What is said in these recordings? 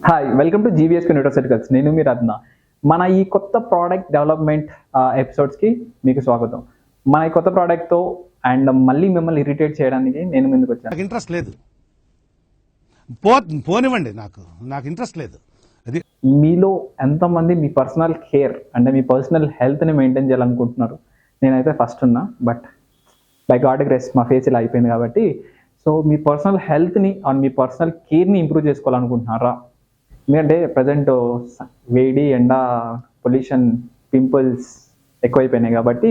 Hi welcome to GVSK nutraceuticals. నేను మీ రత్న. మన ఈ కొత్త ప్రోడక్ట్ డెవలప్మెంట్ ఎపిసోడ్స్కి మీకు స్వాగతం. మన ఈ కొత్త ప్రోడక్ట్తో అండ్ మళ్ళీ మిమ్మల్ని ఇరిటేట్ చేయడానికి నేను ముందుకు వచ్చాను. నాకు ఇంట్రెస్ట్ లేదు, పోనివ్వండి, నాకు ఇంట్రెస్ట్ లేదు. అది మీలో ఎంతమంది మీ పర్సనల్ కేర్ అంటే మీ పర్సనల్ హెల్త్ని మెయింటైన్ చేయాలనుకుంటున్నారు? నేనైతే ఫస్ట్ ఉన్నా, బట్ బై గాడ్ గ్రేస్ మా ఫేస్ ఇలా అయిపోయింది కాబట్టి. సో మీ పర్సనల్ హెల్త్ని అండ్ మీ పర్సనల్ కేర్ని ఇంప్రూవ్ చేసుకోవాలనుకుంటున్నారా? ఎందుకంటే ప్రజెంట్ వేడి, ఎండ, పొల్యూషన్, పింపుల్స్ ఎక్కువైపోయినాయి కాబట్టి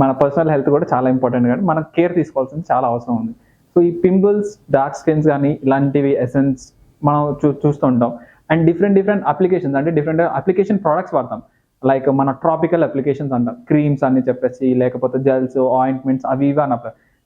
మన పర్సనల్ హెల్త్ కూడా చాలా ఇంపార్టెంట్ కాబట్టి మనం కేర్ తీసుకోవాల్సింది చాలా అవసరం ఉంది. సో ఈ పింపుల్స్, డార్క్ స్కిన్స్ కానీ ఇలాంటివి ఎసెన్స్ మనం చూస్తుంటాం. అండ్ డిఫరెంట్ అప్లికేషన్స్ అంటే డిఫరెంట్ అప్లికేషన్ ప్రోడక్ట్స్ వాడతాం. లైక్ మన ట్రాపికల్ అప్లికేషన్స్ అంటాం, క్రీమ్స్ అని చెప్పేసి, లేకపోతే జెల్స్, ఆయింట్మెంట్స్ అవి ఇవి అని.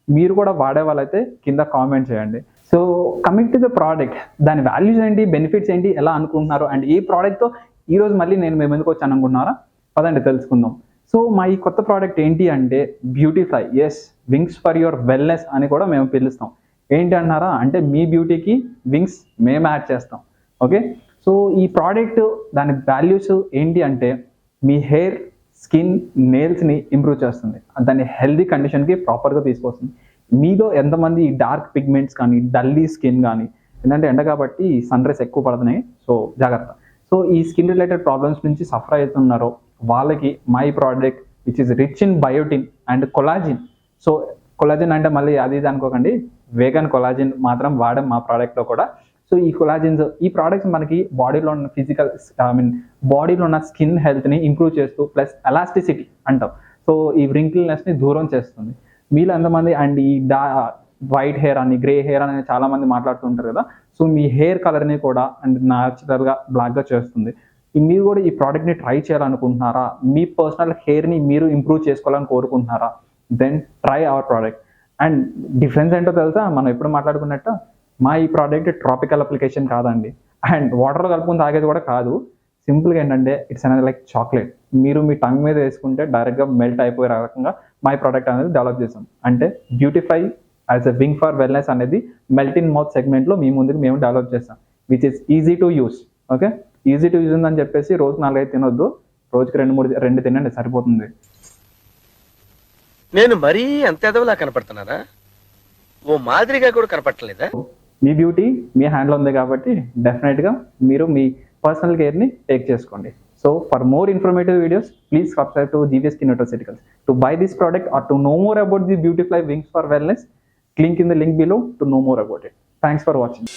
మీరు కూడా వాడే వాళ్ళైతే కింద కామెంట్ చేయండి. So coming to the product, దాని వాల్యూస్ ఏంటి, బెనిఫిట్స్ ఏంటి, ఎలా అనుకుంటున్నారు, అండ్ ఈ ప్రోడక్ట్తో ఈరోజు మళ్ళీ నేను మేము ఎందుకు వచ్చాను అనుకుంటున్నారా? పదండి తెలుసుకుందాం. సో మా ఈ కొత్త ప్రోడక్ట్ ఏంటి అంటే Beautifly. Yes, wings for your wellness అని కూడా మేము పిలుస్తాం. ఏంటి అన్నారా? అంటే మీ బ్యూటీకి వింగ్స్ మేము యాడ్ చేస్తాం. ఓకే, సో ఈ ప్రోడక్ట్ దాని వాల్యూస్ ఏంటి అంటే మీ హెయిర్, స్కిన్, నెయిల్స్ని ఇంప్రూవ్ చేస్తుంది, దాన్ని హెల్దీ కండిషన్కి ప్రాపర్గా తీసుకొస్తుంది. మీలో ఎంతమంది ఈ డార్క్ పిగ్మెంట్స్ కానీ, డల్లీ స్కిన్ కానీ, ఏంటంటే ఎండ కాబట్టి సన్ రైస్ ఎక్కువ పడుతున్నాయి, సో జాగ్రత్త. సో ఈ స్కిన్ రిలేటెడ్ ప్రాబ్లమ్స్ నుంచి సఫర్ అవుతున్నారో వాళ్ళకి my product which is rich in biotin and collagen. So collagen అంటే మళ్ళీ అది ఇది అనుకోకండి, వేగన్ కొలాజిన్ మాత్రం వాడాం మా ప్రోడక్ట్లో కూడా. సో ఈ కొలాజిన్స్, ఈ ప్రోడక్ట్స్ మనకి బాడీలో ఉన్న బాడీలో ఉన్న స్కిన్ హెల్త్ని ఇంప్రూవ్ చేస్తూ ప్లస్ ఎలాస్టిసిటీ అంటాం. సో ఈ వ్రింకిల్నెస్ని దూరం చేస్తుంది. మీలో ఎంతమంది అండ్ ఈ వైట్ హెయిర్ అని, గ్రే హెయిర్ అని చాలా మంది మాట్లాడుతుంటారు కదా. సో మీ హెయిర్ కలర్ని కూడా అండ్ న్యాచురల్గా బ్లాక్గా చేస్తుంది. మీరు కూడా ఈ ప్రోడక్ట్ని ట్రై చేయాలనుకుంటున్నారా? మీ పర్సనల్ హెయిర్ని మీరు ఇంప్రూవ్ చేసుకోవాలని కోరుకుంటున్నారా? Then try our product. And difference ఏంటో తెలుసా? మనం ఎప్పుడు మాట్లాడుకున్నట్టు మా ఈ ప్రోడక్ట్ ట్రాపికల్ అప్లికేషన్ కాదండి, అండ్ వాటర్లో కలుపుకొని తాగేది కూడా కాదు. సింపుల్గా ఏంటంటే ఇట్స్ అనేది లైక్ చాక్లెట్. మీరు మీ టంగ్ మీద వేసుకుంటే డైరెక్ట్గా మెల్ట్ అయిపోయే రకంగా మై ప్రోడక్ట్ అనేది డెవలప్ చేసాం. అంటే beautify as a wing for wellness అనేది మెల్ట్ ఇన్ మౌత్ సెగ్మెంట్లో మీ ముందుకు మేము డెవలప్ చేస్తాం, which is easy to use. Okay, easy to use ఉందని చెప్పేసి రోజు 4-5 తినొద్దు, రోజుకి 2 తినండి సరిపోతుంది. నేను మరీ అంత ఎదవలా కనపడుతున్నారా? ఓ మాదిరిగా కూడా కనపడలేదా? మీ బ్యూటీ మీ హ్యాండ్లో ఉంది కాబట్టి డెఫినెట్గా మీరు మీ పర్సనల్ కేర్ని టేక్ చేసుకోండి. So for more informative videos, please subscribe to GVSK Nutraceuticals. To buy this product or to know more about the Beautifly Wings for Wellness, click in the link below to know more about it. Thanks for watching.